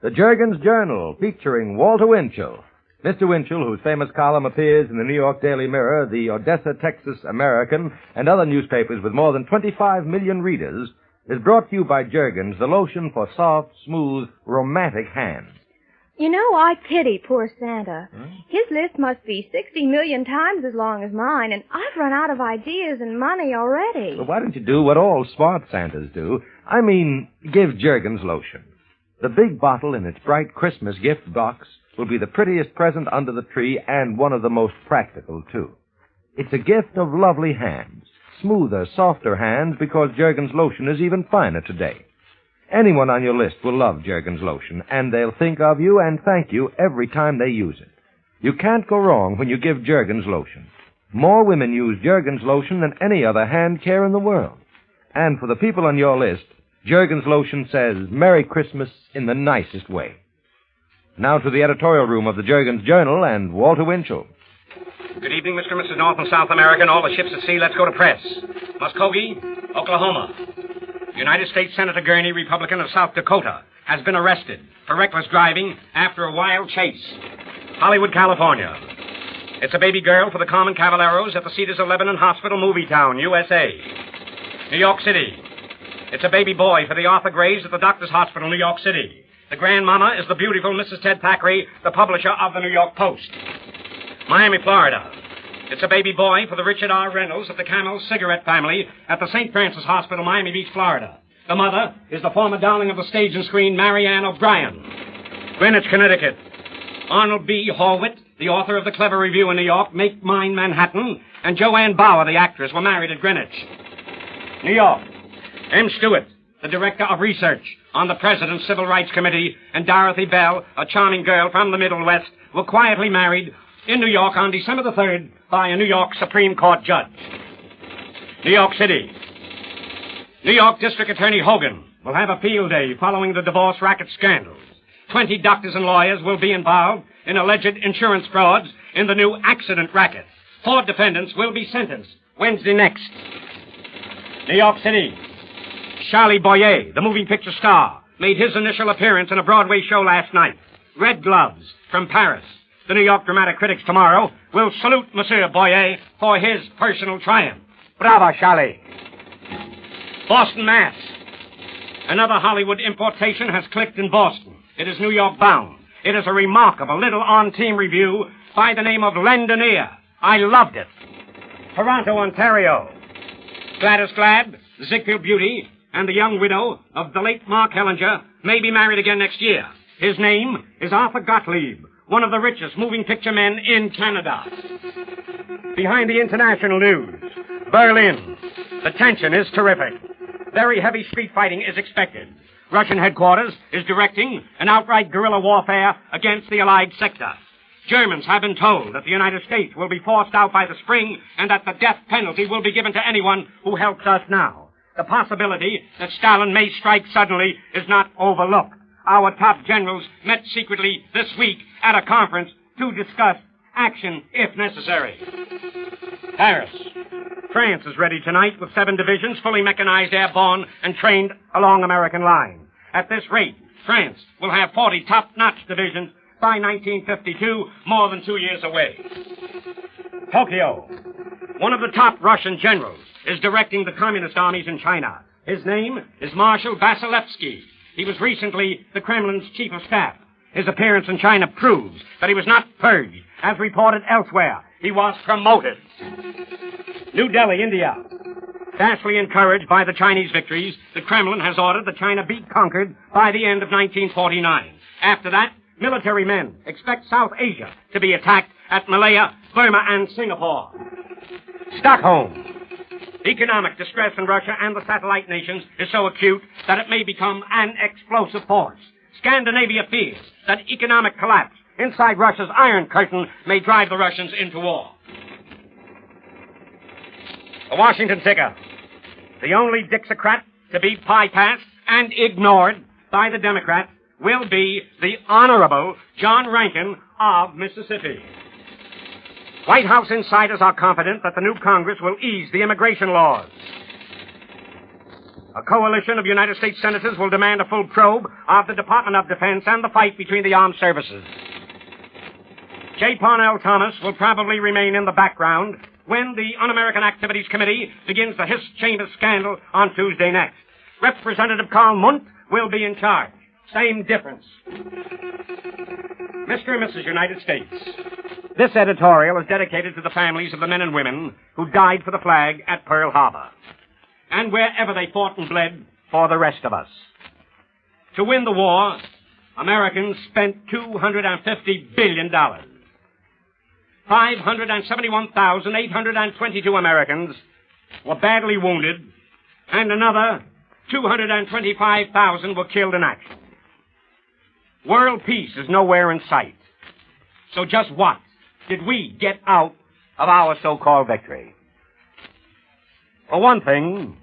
The Jergens Journal, featuring Walter Winchell. Mr. Winchell, whose famous column appears in the New York Daily Mirror, the Odessa, Texas American, and other newspapers with more than 25 million readers, is brought to you by Jergens, the lotion for soft, smooth, romantic hands. You know, I pity poor Santa. His list must be 60 million times as long as mine, and I've run out of ideas and money already. Well, why don't you do what all smart Santas do? I mean, give Jergens lotion. The big bottle in its bright Christmas gift box will be the prettiest present under the tree and one of the most practical, too. It's a gift of lovely hands, smoother, softer hands, because Jergens lotion is even finer today. Anyone on your list will love Jergens lotion, and they'll think of you and thank you every time they use it. You can't go wrong when you give Jergens lotion. More women use Jergens lotion than any other hand care in the world. And for the people on your list, Jergens lotion says Merry Christmas in the nicest way. Now to the editorial room of the Jergens Journal and Walter Winchell. Good evening, Mr. and Mrs. North and South America and all the ships at sea. Let's go to press. Muskogee, Oklahoma. United States Senator Gurney, Republican of South Dakota, has been arrested for reckless driving after a wild chase. Hollywood, California. It's a baby girl for the Carmen Cavalieros at the Cedars of Lebanon Hospital, Movie Town, USA. New York City. It's a baby boy for the Arthur Graves at the Doctors Hospital, New York City. The grandmama is the beautiful Mrs. Ted Thackeray, the publisher of the New York Post. Miami, Florida. It's a baby boy for the Richard R. Reynolds of the Camel Cigarette family at the St. Francis Hospital, Miami Beach, Florida. The mother is the former darling of the stage and screen, Marianne O'Brien. Greenwich, Connecticut. Arnold B. Horwitz, the author of the Clever Review in New York, Make Mine Manhattan, and Joanne Bauer, the actress, were married at Greenwich. New York. M. Stewart, the director of research on the President's Civil Rights Committee, and Dorothy Bell, a charming girl from the Middle West, were quietly married in New York on December the 3rd by a New York Supreme Court judge. New York City. New York District Attorney Hogan will have a field day following the divorce racket scandals. 20 doctors and lawyers will be involved in alleged insurance frauds in the new accident racket. 4 defendants will be sentenced Wednesday next. New York City. Charlie Boyer, the moving picture star, made his initial appearance in a Broadway show last night. Red Gloves from Paris. The New York Dramatic Critics tomorrow will salute Monsieur Boyer for his personal triumph. Bravo, Charlie. Boston, Mass. Another Hollywood importation has clicked in Boston. It is New York bound. It is a remarkable little on-team review by the name of Lendonier. I loved it. Toronto, Ontario. Gladys Glad, Ziegfeld Beauty, and the young widow of the late Mark Hellinger may be married again next year. His name is Arthur Gottlieb, one of the richest moving picture men in Canada. Behind the international news, Berlin. The tension is terrific. Very heavy street fighting is expected. Russian headquarters is directing an outright guerrilla warfare against the Allied sector. Germans have been told that the United States will be forced out by the spring and that the death penalty will be given to anyone who helps us now. The possibility that Stalin may strike suddenly is not overlooked. Our top generals met secretly this week at a conference to discuss action if necessary. Paris. France is ready tonight with 7 divisions, fully mechanized, airborne, and trained along American line. At this rate, France will have 40 top-notch divisions by 1952, more than 2 years away. Tokyo. One of the top Russian generals is directing the communist armies in China. His name is Marshal Vasilevsky. He was recently the Kremlin's chief of staff. His appearance in China proves that he was not purged, as reported elsewhere. He was promoted. New Delhi, India. Vastly encouraged by the Chinese victories, the Kremlin has ordered that China be conquered by the end of 1949. After that, military men expect South Asia to be attacked at Malaya, Burma, and Singapore. Stockholm. Economic distress in Russia and the satellite nations is so acute that it may become an explosive force. Scandinavia fears that economic collapse inside Russia's Iron Curtain may drive the Russians into war. The Washington ticker. The only Dixiecrat to be bypassed and ignored by the Democrats will be the Honorable John Rankin of Mississippi. White House insiders are confident that the new Congress will ease the immigration laws. a coalition of United States senators will demand a full probe of the Department of Defense and the fight between the armed services. J. Parnell Thomas will probably remain in the background when the Un-American Activities Committee begins the Hiss Chambers scandal on Tuesday next. Representative Carl Mundt will be in charge. Same difference. Mr. and Mrs. United States, this editorial is dedicated to the families of the men and women who died for the flag at Pearl Harbor, and wherever they fought and bled for the rest of us. To win the war, Americans spent $250 billion. 571,822 Americans were badly wounded, and another 225,000 were killed in action. World peace is nowhere in sight. So just what did we get out of our so-called victory? For one thing,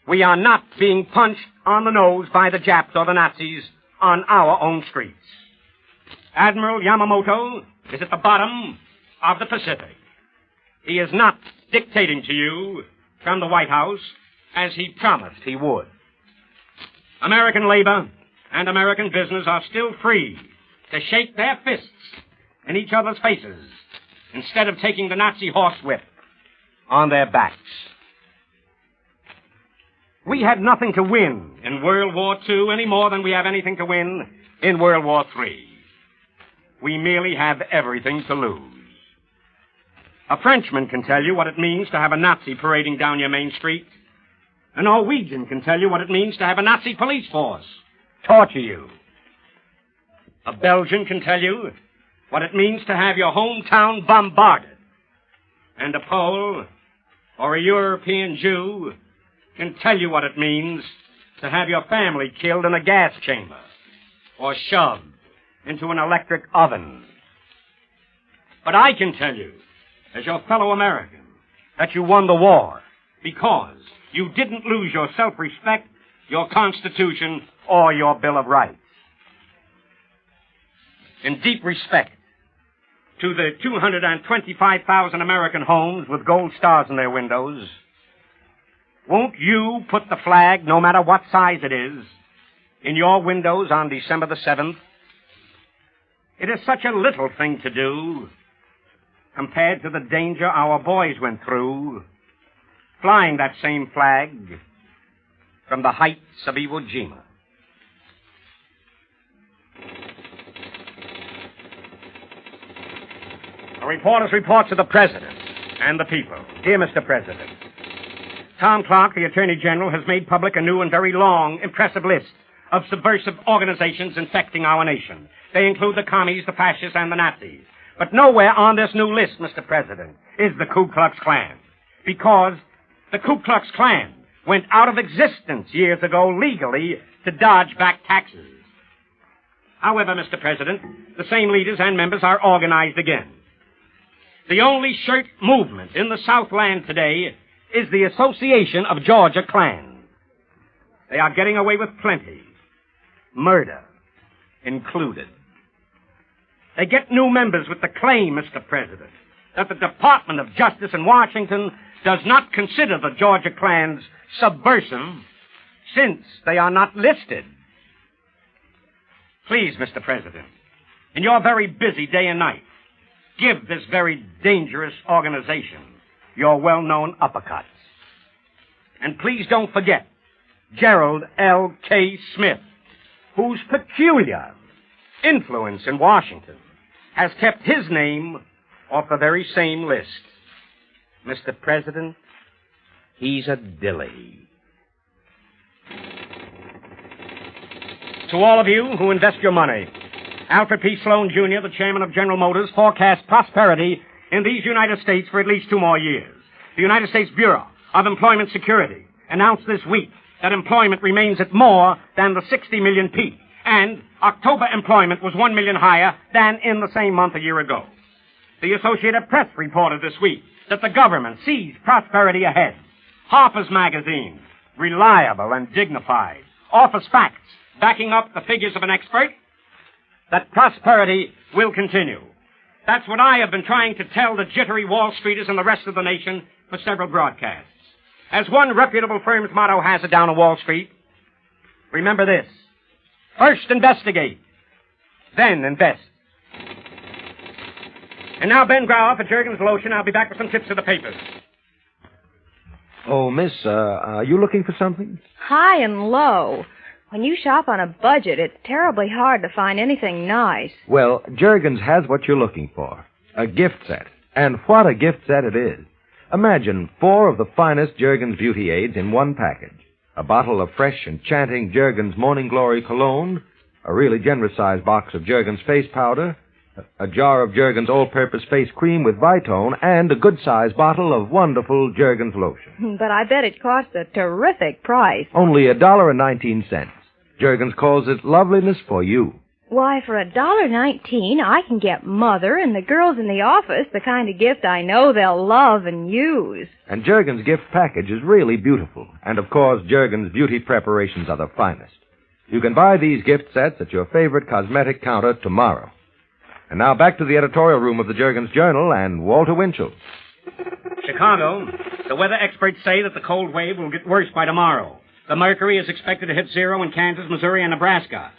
we are not being punched on the nose by the Japs or the Nazis on our own streets. Admiral Yamamoto is at the bottom of the Pacific. He is not dictating to you from the White House as he promised he would. American labor and American business are still free to shake their fists in each other's faces instead of taking the Nazi horsewhip on their backs. We had nothing to win in World War II any more than we have anything to win in World War III. We merely have everything to lose. A Frenchman can tell you what it means to have a Nazi parading down your main street. A Norwegian can tell you what it means to have a Nazi police force torture you. A Belgian can tell you what it means to have your hometown bombarded. And a Pole or a European Jew can tell you what it means to have your family killed in a gas chamber or shoved into an electric oven. But I can tell you, as your fellow American, that you won the war because you didn't lose your self-respect, your Constitution, or your Bill of Rights. In deep respect to the 225,000 American homes with gold stars in their windows, won't you put the flag, no matter what size it is, in your windows on December the 7th? It is such a little thing to do compared to the danger our boys went through flying that same flag from the heights of Iwo Jima. A reporter's report to the President and the people. Dear Mr. President, Tom Clark, the Attorney General, has made public a new and very long, impressive list of subversive organizations infecting our nation. They include the commies, the fascists, and the Nazis. But nowhere on this new list, Mr. President, is the Ku Klux Klan. Because the Ku Klux Klan went out of existence years ago legally to dodge back taxes. However, Mr. President, the same leaders and members are organized again. The only shirt movement in the Southland today is the Association of Georgia Klan. They are getting away with plenty, murder included. They get new members with the claim, Mr. President, that the Department of Justice in Washington does not consider the Georgia Klans subversive since they are not listed. Please, Mr. President, in your very busy day and night, give this very dangerous organization your well-known uppercuts. And please don't forget Gerald L. K. Smith, whose peculiar influence in Washington has kept his name off the very same list. Mr. President, he's a dilly. To all of you who invest your money, Alfred P. Sloan, Jr., the chairman of General Motors, forecasts prosperity in these United States for at least 2 more years. The United States Bureau of Employment Security announced this week that employment remains at more than the 60 million peak, and October employment was 1 million higher than in the same month a year ago. The Associated Press reported this week that the government sees prosperity ahead. Harper's Magazine, reliable and dignified, offers facts backing up the figures of an expert that prosperity will continue. That's what I have been trying to tell the jittery Wall Streeters and the rest of the nation for several broadcasts. As one reputable firm's motto has it down on Wall Street, remember this. First investigate, then invest. And now, Ben Grauer for Jergens Lotion. I'll be back with some tips of the papers. Oh, miss, are you looking for something? High and low. When you shop on a budget, it's terribly hard to find anything nice. Well, Jergens has what you're looking for. A gift set. And what a gift set it is. Imagine 4 of the finest Jergens beauty aids in one package. A bottle of fresh, enchanting Jergens Morning Glory cologne, a really generous-sized box of Jergens face powder, a jar of Jergens all-purpose face cream with Vitone, and a good-sized bottle of wonderful Jergens lotion. But I bet it costs a terrific price. Only $1.19. Jergens calls it loveliness for you. Why, for $1.19, I can get Mother and the girls in the office the kind of gift I know they'll love and use. And Jergens' gift package is really beautiful. And, of course, Jergens' beauty preparations are the finest. You can buy these gift sets at your favorite cosmetic counter tomorrow. And now back to the editorial room of the Jergens Journal and Walter Winchell. Chicago, the weather experts say that the cold wave will get worse by tomorrow. The mercury is expected to hit 0 in Kansas, Missouri, and Nebraska.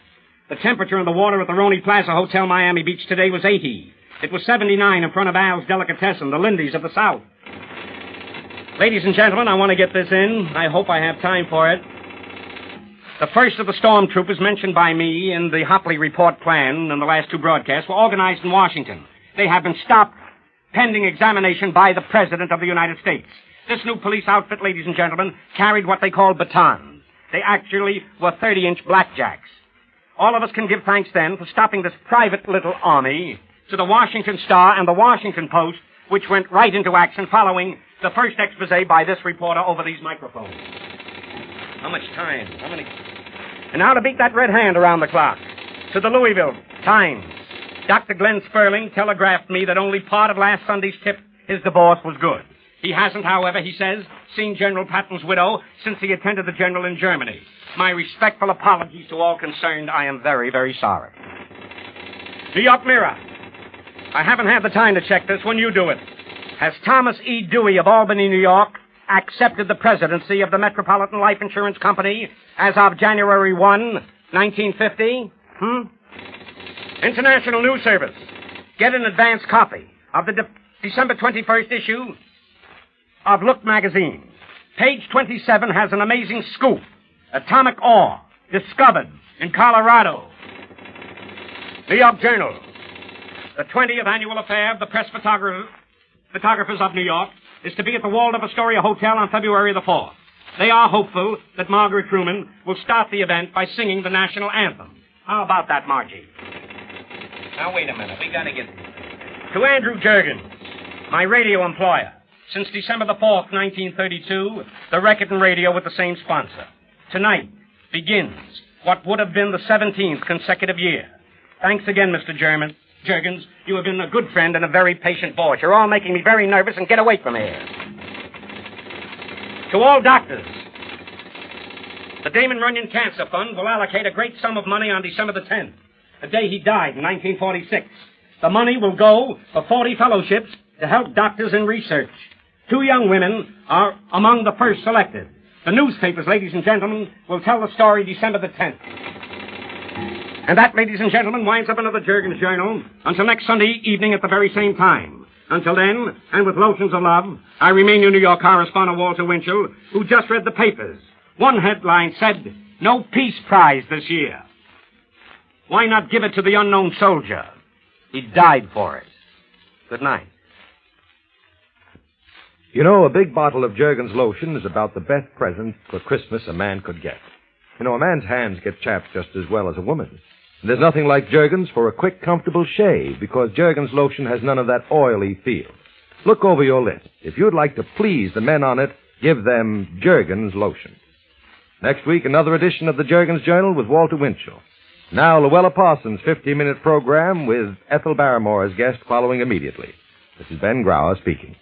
The temperature in the water at the Roney Plaza Hotel, Miami Beach today was 80. It was 79 in front of Al's Delicatessen, the Lindy's of the South. Ladies and gentlemen, I want to get this in. I hope I have time for it. The first of the stormtroopers mentioned by me in the Hopley Report plan in the last 2 broadcasts were organized in Washington. They have been stopped pending examination by the President of the United States. This new police outfit, ladies and gentlemen, carried what they call batons. They actually were 30-inch blackjacks. All of us can give thanks then for stopping this private little army to the Washington Star and the Washington Post, which went right into action following the first expose by this reporter over these microphones. How much time? How many? And now to beat that red hand around the clock. To the Louisville Times. Dr. Glenn Sperling telegraphed me that only part of last Sunday's tip, his divorce, was good. He hasn't, however, he says, seen General Patton's widow since he attended the general in Germany. My respectful apologies to all concerned. I am very, very sorry. New York Mirror. I haven't had the time to check this. When you do it. Has Thomas E. Dewey of Albany, New York, accepted the presidency of the Metropolitan Life Insurance Company as of January 1, 1950? International News Service. Get an advance copy of the December 21st issue of Look magazine. Page 27 has an amazing scoop. Atomic ore discovered in Colorado. New York Journal. The 20th annual affair of the Press Photographers of New York is to be at the Waldorf Astoria Hotel on February the 4th. They are hopeful that Margaret Truman will start the event by singing the national anthem. How about that, Margie? Now, wait a minute. We gotta get... To Andrew Jergens, my radio employer. Since December the 4th, 1932, the Reckitt Radio with the same sponsor. Tonight begins what would have been the 17th consecutive year. Thanks again, Mr. Jergens. You have been a good friend and a very patient boss. You're all making me very nervous, and get away from here. To all doctors, the Damon Runyon Cancer Fund will allocate a great sum of money on December the 10th, the day he died in 1946. The money will go for 40 fellowships to help doctors in research. 2 young women are among the first selected. The newspapers, ladies and gentlemen, will tell the story December the 10th. And that, ladies and gentlemen, winds up another Jergens Journal until next Sunday evening at the very same time. Until then, and with lotions of love, I remain your New York correspondent, Walter Winchell, who just read the papers. One headline said, "No Peace Prize this year." Why not give it to the unknown soldier? He died for it. Good night. You know, a big bottle of Jergens lotion is about the best present for Christmas a man could get. You know, a man's hands get chapped just as well as a woman's. And there's nothing like Jergens for a quick, comfortable shave, because Jergens lotion has none of that oily feel. Look over your list. If you'd like to please the men on it, give them Jergens lotion. Next week, another edition of the Jergens Journal with Walter Winchell. Now, Luella Parsons' 50-minute program with Ethel Barrymore as guest following immediately. This is Ben Grauer speaking.